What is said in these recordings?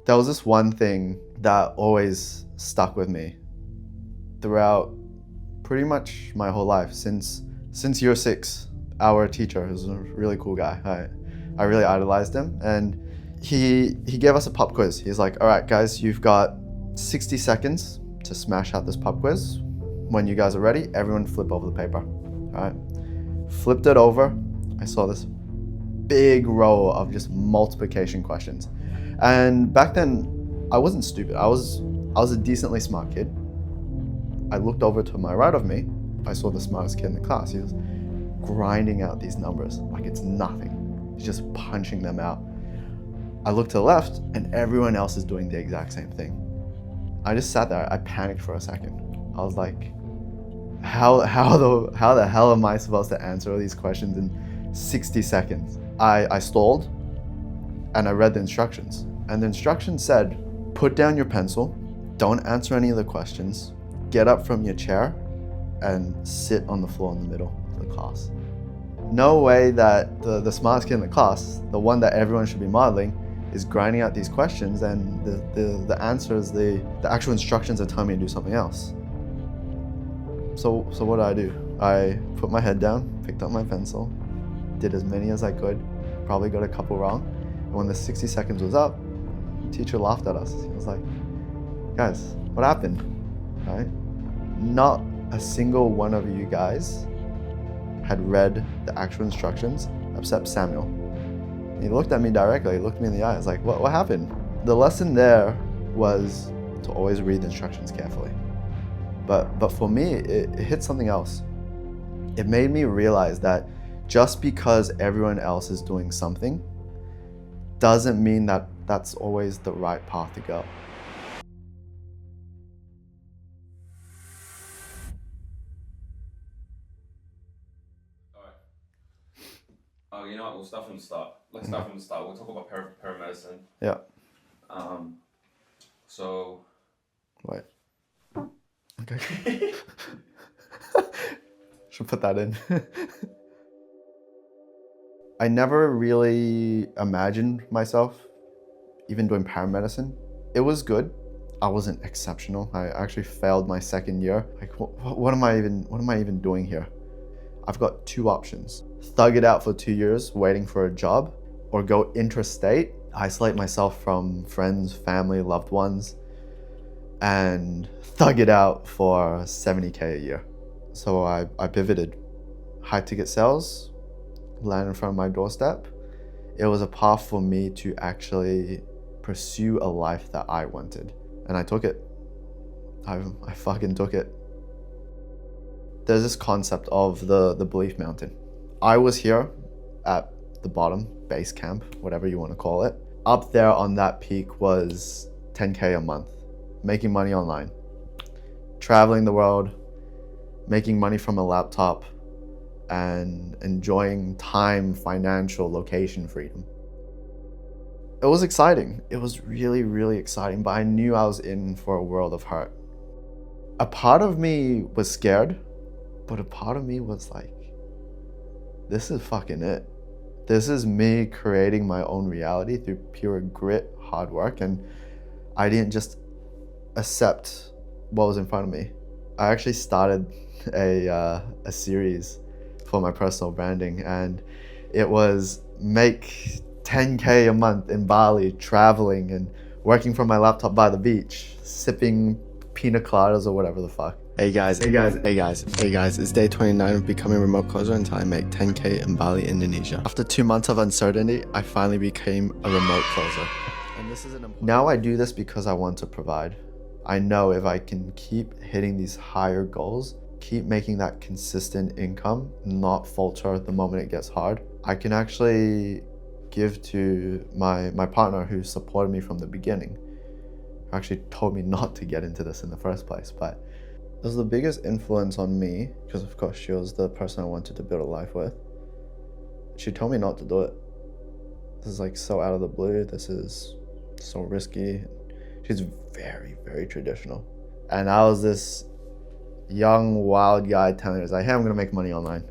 There was this one thing that always stuck with me throughout pretty much my whole life since year 6. Our teacher, who's a really cool guy, I really idolized him, and he gave us a pop quiz. He's like, all right guys, you've got 60 seconds to smash out this pop quiz. When you guys are ready, everyone flip over the paper. All right, flipped it over. I saw this big row of just multiplication questions, and back then I wasn't stupid. I was a decently smart kid. I looked over to my right of me. I saw the smartest kid in the class. He was grinding out these numbers like it's nothing. He's just punching them out. I looked to the left and everyone else is doing the exact same thing. I just sat there. I panicked for a second. I was like, how the hell am I supposed to answer all these questions in 60 seconds? I stalled and I read the instructions. And the instructions said, put down your pencil, don't answer any of the questions, get up from your chair and sit on the floor in the middle of the class. No way that the smartest kid in the class, the one that everyone should be modeling, is grinding out these questions and the answers, the actual instructions are telling me to do something else. So what did? I put my head down, picked up my pencil, did as many as I could, probably got a couple wrong. And when the 60 seconds was up, the teacher laughed at us. He was like, guys, what happened? Right? Not a single one of you guys had read the actual instructions except Samuel. He looked at me directly, he looked me in the eyes like, what happened? The lesson there was to always read the instructions carefully. But for me, it hit something else. It made me realize that just because everyone else is doing something doesn't mean that that's always the right path to go. You know what, we'll start from the start. Let's start from the start. We'll talk about paramedicine. Yeah. So... Wait. Okay. Should put that in. I never really imagined myself even doing paramedicine. It was good. I wasn't exceptional. I actually failed my second year. Like, what am I even doing here? I've got 2 options. Thug it out for 2 years waiting for a job, or go intrastate, isolate myself from friends, family, loved ones, and thug it out for 70K a year. So I pivoted. High ticket sales, land in front of my doorstep. It was a path for me to actually pursue a life that I wanted. And I took it. I fucking took it. There's this concept of the belief mountain. I was here at the bottom, base camp, whatever you want to call it. Up there on that peak was 10K a month, making money online, traveling the world, making money from a laptop, and enjoying time, financial, location freedom. It was exciting. It was really, really exciting, but I knew I was in for a world of hurt. A part of me was scared, but a part of me was like, this is fucking it. This is me creating my own reality through pure grit, hard work, and I didn't just accept what was in front of me. I actually started a series for my personal branding, and it was make 10K a month in Bali, traveling and working from my laptop by the beach, sipping pina coladas or whatever the fuck. Hey guys, it's day 29 of becoming a remote closer until I make 10K in Bali, Indonesia. After 2 months of uncertainty, I finally became a remote closer. And this is an important... Now I do this because I want to provide. I know if I can keep hitting these higher goals, keep making that consistent income, not falter the moment it gets hard, I can actually give to my partner who supported me from the beginning, who actually told me not to get into this in the first place. But it was the biggest influence on me, because of course she was the person I wanted to build a life with. She told me not to do it. This is like so out of the blue. This is so risky. She's very, very traditional. And I was this young, wild guy telling her, like, hey, I'm gonna make money online.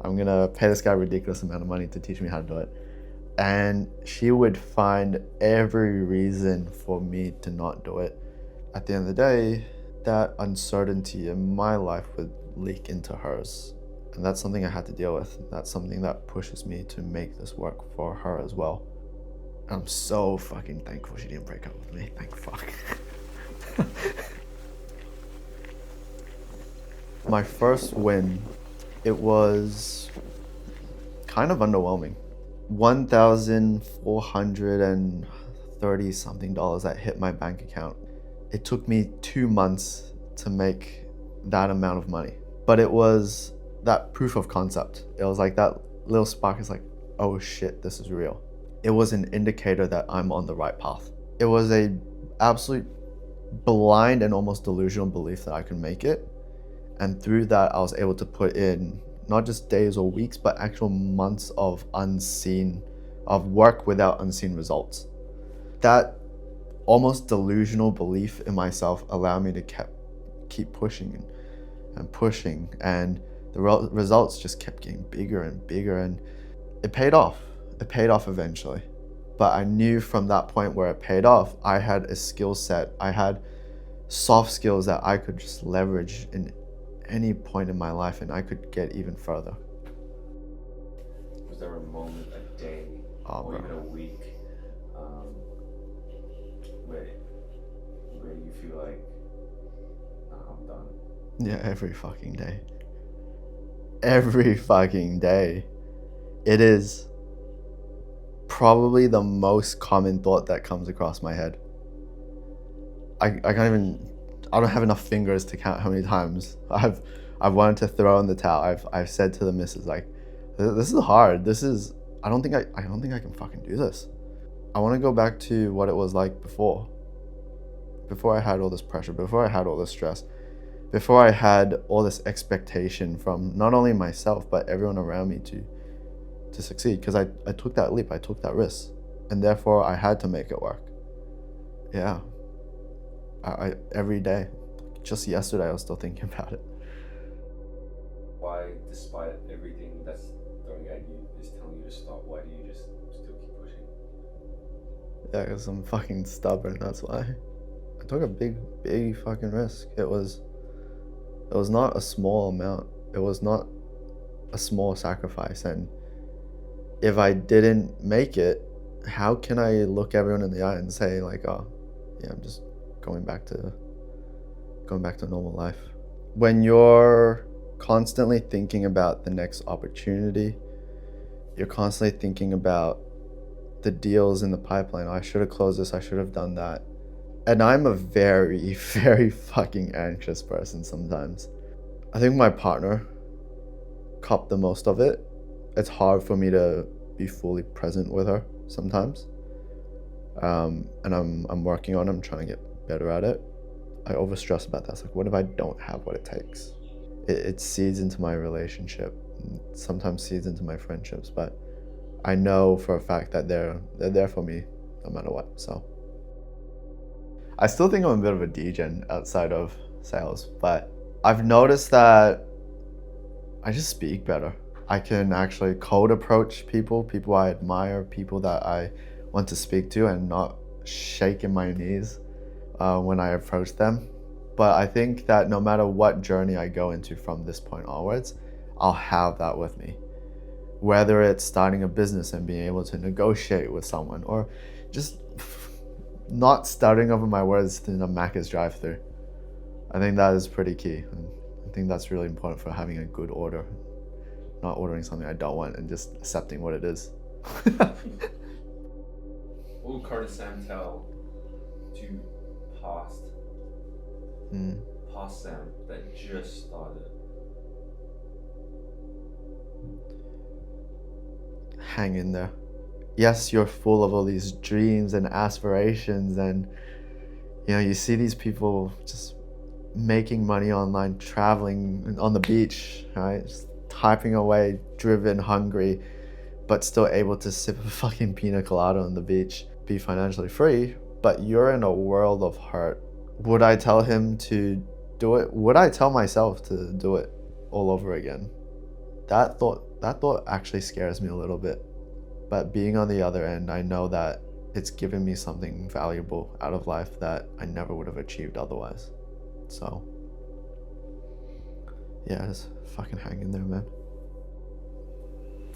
I'm gonna pay this guy a ridiculous amount of money to teach me how to do it. And she would find every reason for me to not do it. At the end of the day, that uncertainty in my life would leak into hers. And that's something I had to deal with. That's something that pushes me to make this work for her as well. I'm so fucking thankful she didn't break up with me. Thank fuck. My first win, it was kind of underwhelming. $1,430 something that hit my bank account. It took me 2 months to make that amount of money. But it was that proof of concept. It was like that little spark is like, oh shit, this is real. It was an indicator that I'm on the right path. It was a absolute blind and almost delusional belief that I could make it. And through that, I was able to put in not just days or weeks, but actual months of work without unseen results. That almost delusional belief in myself allowed me to keep pushing and pushing, and the results just kept getting bigger and bigger, and it paid off. It paid off eventually. But I knew from that point where it paid off, I had a skill set. I had soft skills that I could just leverage in any point in my life, and I could get even further. Was there a moment, a day, or even a week, where you feel like, nah, I'm done? Yeah, every fucking day. Every fucking day. It is probably the most common thought that comes across my head. I don't have enough fingers to count how many times I've wanted to throw in the towel. I've said to the missus, like, this is hard. I don't think I can fucking do this. I want to go back to what it was like before I had all this pressure, before I had all this stress, before I had all this expectation from not only myself but everyone around me to succeed, because I took that leap, I took that risk, and therefore I had to make it work. Yeah. I every day. Just yesterday I was still thinking about it. Why, despite everything that's throwing at you, is telling you to stop, why do you just still keep pushing? Yeah, because I'm fucking stubborn, that's why. I took a big fucking risk. It was not a small amount. It was not a small sacrifice, and if I didn't make it, how can I look everyone in the eye and say like, oh yeah, I'm just going back to normal life? When you're constantly thinking about the next opportunity, you're constantly thinking about the deals in the pipeline. Oh, I should have closed this, I should have done that. And I'm a very, very fucking anxious person sometimes. I think my partner copped the most of it. It's hard for me to be fully present with her sometimes. And I'm working on it. I'm trying to get better at it. I overstress about that. It's like, what if I don't have what it takes? It seeds into my relationship, sometimes seeds into my friendships, but I know for a fact that they're there for me no matter what. So I still think I'm a bit of a degen outside of sales, but I've noticed that I just speak better. I can actually cold approach people I admire, people that I want to speak to, and not shake in my knees when I approach them. But I think that no matter what journey I go into from this point onwards, I'll have that with me. Whether it's starting a business and being able to negotiate with someone, or just not stuttering over my words in a Macca's drive-thru. I think that is pretty key. I think that's really important for having a good order. Not ordering something I don't want and just accepting what it is. What would Carter Sam tell to past Sam that just started? Hang in there. Yes, you're full of all these dreams and aspirations, and you see these people just making money online, traveling on the beach, right? Just typing away, driven, hungry, but still able to sip a fucking pina colada on the beach, be financially free, but you're in a world of hurt. Would I tell him to do it? Would I tell myself to do it all over again? That thought actually scares me a little bit. But being on the other end, I know that it's given me something valuable out of life that I never would have achieved otherwise. So, yeah, just fucking hang in there, man.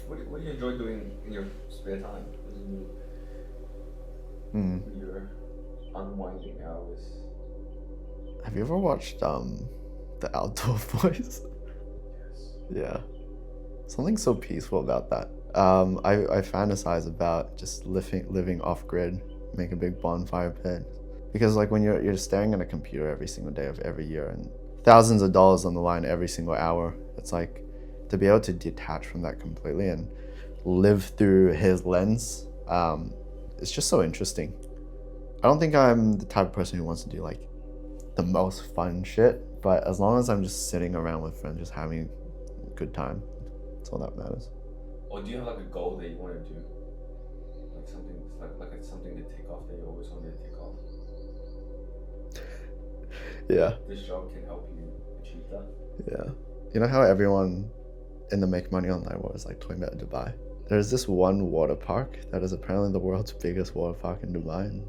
What do you enjoy doing in your spare time? Your unwinding hours. Have you ever watched The Outdoor Boys? Yes. Yeah. Something so peaceful about that. I fantasize about just living off grid, make a big bonfire pit. Because like when you're staring at a computer every single day of every year and thousands of dollars on the line every single hour, it's like to be able to detach from that completely and live through his lens, it's just so interesting. I don't think I'm the type of person who wants to do like the most fun shit, but as long as I'm just sitting around with friends, just having a good time, that's all that matters. Or do you have like a goal that you want to do? Like something, like it's something to take off that you always wanted to take off? Yeah. This job can help you achieve that? Yeah. You know how everyone in the Make Money Online world is like talking about Dubai? There's this one water park that is apparently the world's biggest water park in Dubai. And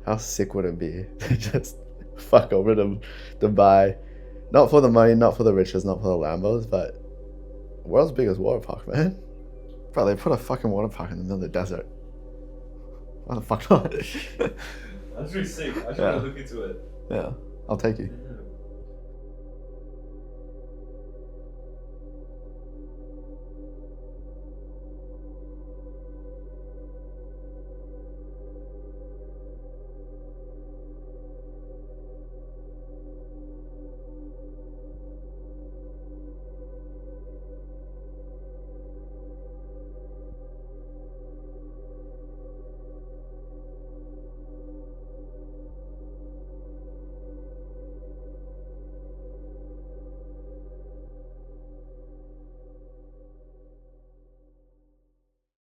how sick would it be to just fuck over to Dubai? Not for the money, not for the riches, not for the Lambos, but world's biggest water park, man. Bro, they put a fucking water park in the middle of the desert. Why the fuck not? That's really sick. I should Yeah. look into it. Yeah, I'll take you.